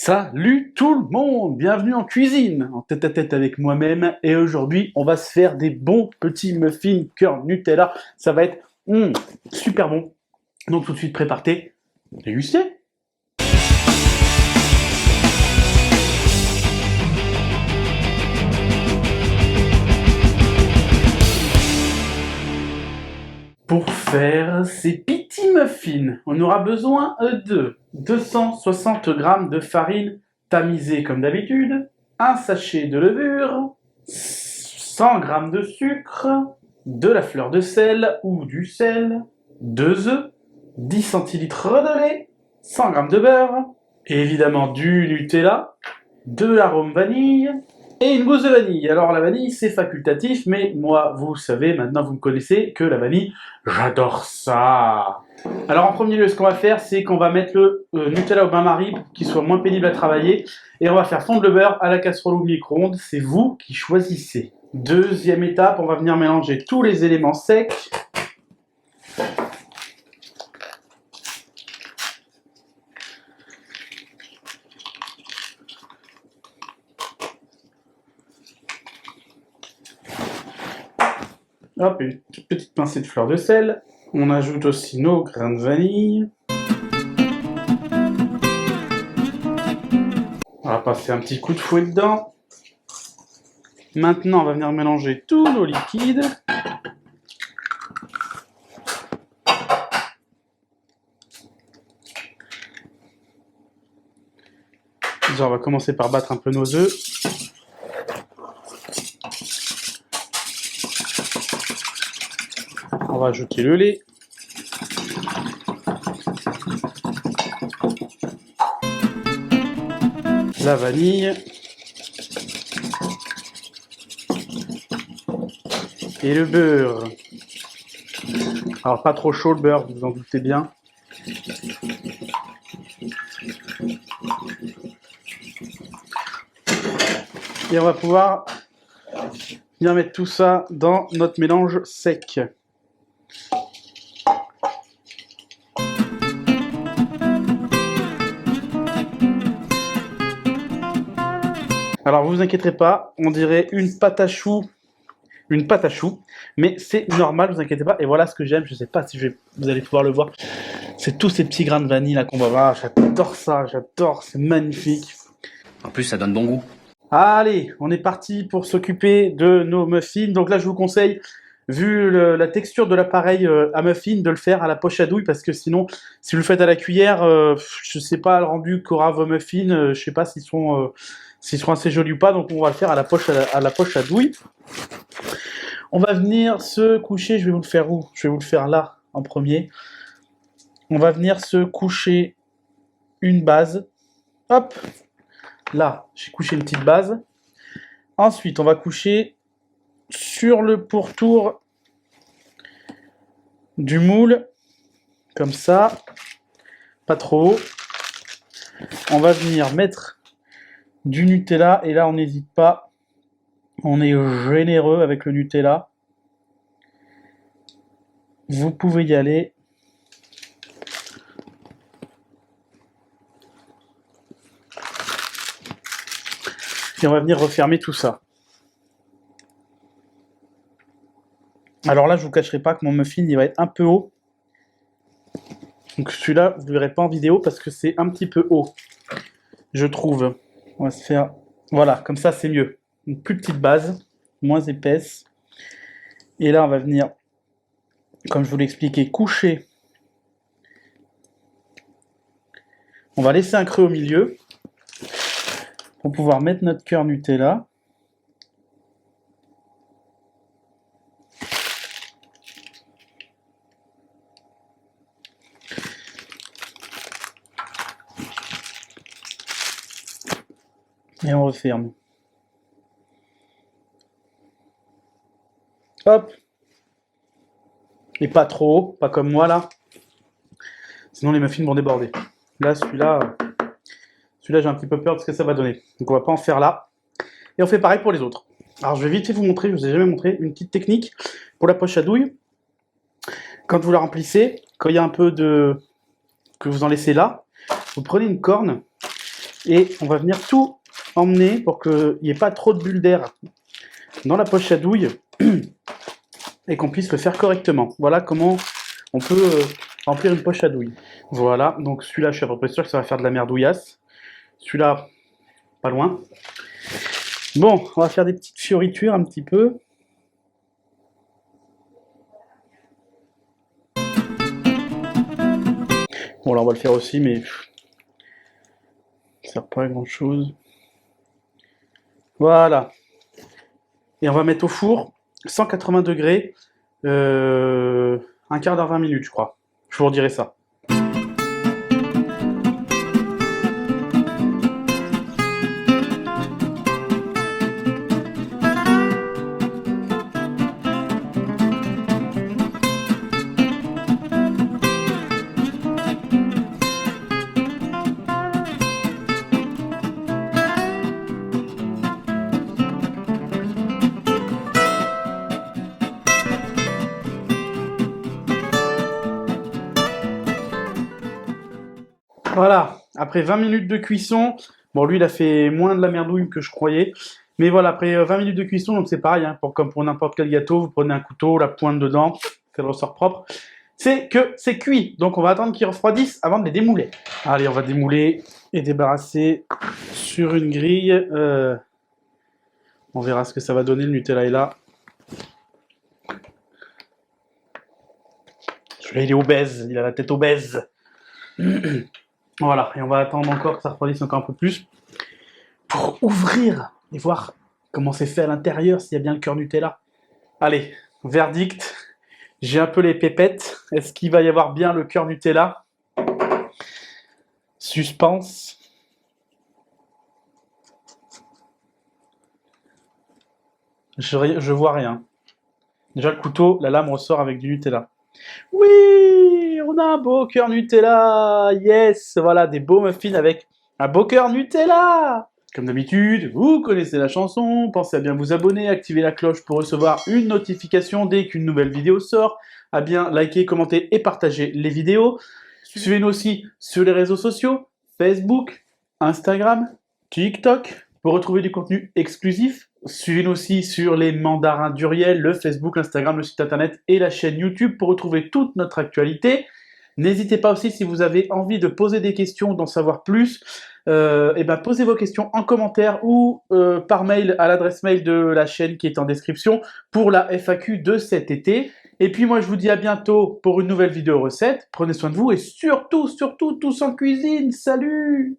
Salut tout le monde, bienvenue en cuisine, en tête-à-tête avec moi-même, et aujourd'hui on va se faire des bons petits muffins cœur Nutella, ça va être super bon. Donc tout de suite prépare-tes, dégustez. Pour faire ces petits muffins, on aura besoin de 260 g de farine tamisée comme d'habitude, un sachet de levure, 100 g de sucre, de la fleur de sel ou du sel, 2 œufs, 10 centilitres de lait, 100 g de beurre, et évidemment du Nutella, de l'arôme vanille, et une gousse de vanille. Alors la vanille c'est facultatif, mais moi vous savez, maintenant vous me connaissez, que la vanille, j'adore ça. Alors en premier lieu, ce qu'on va faire, c'est qu'on va mettre le Nutella au bain-marie pour qu'il soit moins pénible à travailler, et on va faire fondre le beurre à la casserole ou au micro-ondes, c'est vous qui choisissez. Deuxième étape, on va venir mélanger tous les éléments secs. Hop, une petite pincée de fleur de sel. On ajoute aussi nos grains de vanille. On va passer un petit coup de fouet dedans. Maintenant, on va venir mélanger tous nos liquides. Déjà, on va commencer par battre un peu nos œufs. On va ajouter le lait. La vanille. Et le beurre. Alors pas trop chaud le beurre, vous vous en doutez bien. Et on va pouvoir bien mettre tout ça dans notre mélange sec. Alors vous inquiétez pas, on dirait une pâte à choux, mais c'est normal, vous inquiétez pas. Et voilà ce que j'aime, je sais pas si vous allez pouvoir le voir, c'est tous ces petits grains de vanille là qu'on va voir. J'adore ça, j'adore, c'est magnifique. En plus, ça donne bon goût. Allez, on est parti pour s'occuper de nos muffins. Donc là, je vous conseille, vu la texture de l'appareil à muffins, de le faire à la poche à douille, parce que sinon, si vous le faites à la cuillère, je sais pas le rendu qu'aura vos muffins, je sais pas s'ils seront assez jolis ou pas, donc on va le faire à la poche à douille. On va venir se coucher, je vais vous le faire où? Je vais vous le faire là, en premier. On va venir se coucher une base. Hop! Là, j'ai couché une petite base. Ensuite, on va coucher sur le pourtour du moule, comme ça, pas trop haut. On va venir mettre du Nutella, et là, on n'hésite pas. On est généreux avec le Nutella. Vous pouvez y aller. Et on va venir refermer tout ça. Alors là, je vous cacherai pas que mon muffin, il va être un peu haut. Donc celui-là, vous ne le verrez pas en vidéo parce que c'est un petit peu haut, je trouve. On va se faire... Voilà, comme ça, c'est mieux. Une plus petite base, moins épaisse. Et là, on va venir, comme je vous l'ai expliqué, coucher. On va laisser un creux au milieu pour pouvoir mettre notre cœur Nutella. Et on referme. Hop. Et pas trop haut, pas comme moi là. Sinon les muffins vont déborder. Là, celui-là, j'ai un petit peu peur de ce que ça va donner. Donc on va pas en faire là. Et on fait pareil pour les autres. Alors je vais vite fait vous montrer, je vous ai jamais montré, une petite technique pour la poche à douille. Quand vous la remplissez, quand il y a un peu de... que vous en laissez là, vous prenez une corne Et on va venir tout emmener pour qu'il n'y ait pas trop de bulles d'air dans la poche à douille et qu'on puisse le faire correctement. Voilà comment on peut remplir une poche à douille. Voilà, donc celui-là, je suis à peu près sûr que ça va faire de la merdouillasse. Celui-là, pas loin. Bon, on va faire des petites fioritures un petit peu. Bon, là, on va le faire aussi, mais ça sert pas à grand-chose. Voilà. Et on va mettre au four 180 degrés, un quart d'heure, 20 minutes, je crois. Je vous redirai ça. Voilà, après 20 minutes de cuisson, bon lui il a fait moins de la merdouille que je croyais, mais voilà, après 20 minutes de cuisson, donc c'est pareil, hein, comme pour n'importe quel gâteau, vous prenez un couteau, la pointe dedans, ça le ressort propre, c'est que c'est cuit, donc on va attendre qu'il refroidisse avant de les démouler. Allez, on va démouler et débarrasser sur une grille, on verra ce que ça va donner, le Nutella est là. Celui-là il est obèse, il a la tête obèse. Voilà, et on va attendre encore que ça refroidisse encore un peu plus pour ouvrir et voir comment c'est fait à l'intérieur, s'il y a bien le cœur Nutella. Allez, verdict, j'ai un peu les pépettes. Est-ce qu'il va y avoir bien le cœur Nutella? Suspense. Je vois rien. Déjà le couteau, la lame ressort avec du Nutella. Oui, on a un beau cœur Nutella. Yes, voilà, des beaux muffins avec un beau cœur Nutella. Comme d'habitude, vous connaissez la chanson, pensez à bien vous abonner, activer la cloche pour recevoir une notification dès qu'une nouvelle vidéo sort, à bien liker, commenter et partager les vidéos. Suivez-nous aussi sur les réseaux sociaux, Facebook, Instagram, TikTok, pour retrouver du contenu exclusif. Suivez-nous aussi sur les mandarins d'Uriel, le Facebook, l'Instagram, le site internet et la chaîne YouTube pour retrouver toute notre actualité. N'hésitez pas aussi si vous avez envie de poser des questions, d'en savoir plus, posez vos questions en commentaire ou par mail à l'adresse mail de la chaîne qui est en description pour la FAQ de cet été. Et puis moi je vous dis à bientôt pour une nouvelle vidéo recette. Prenez soin de vous et surtout, tous en cuisine. Salut!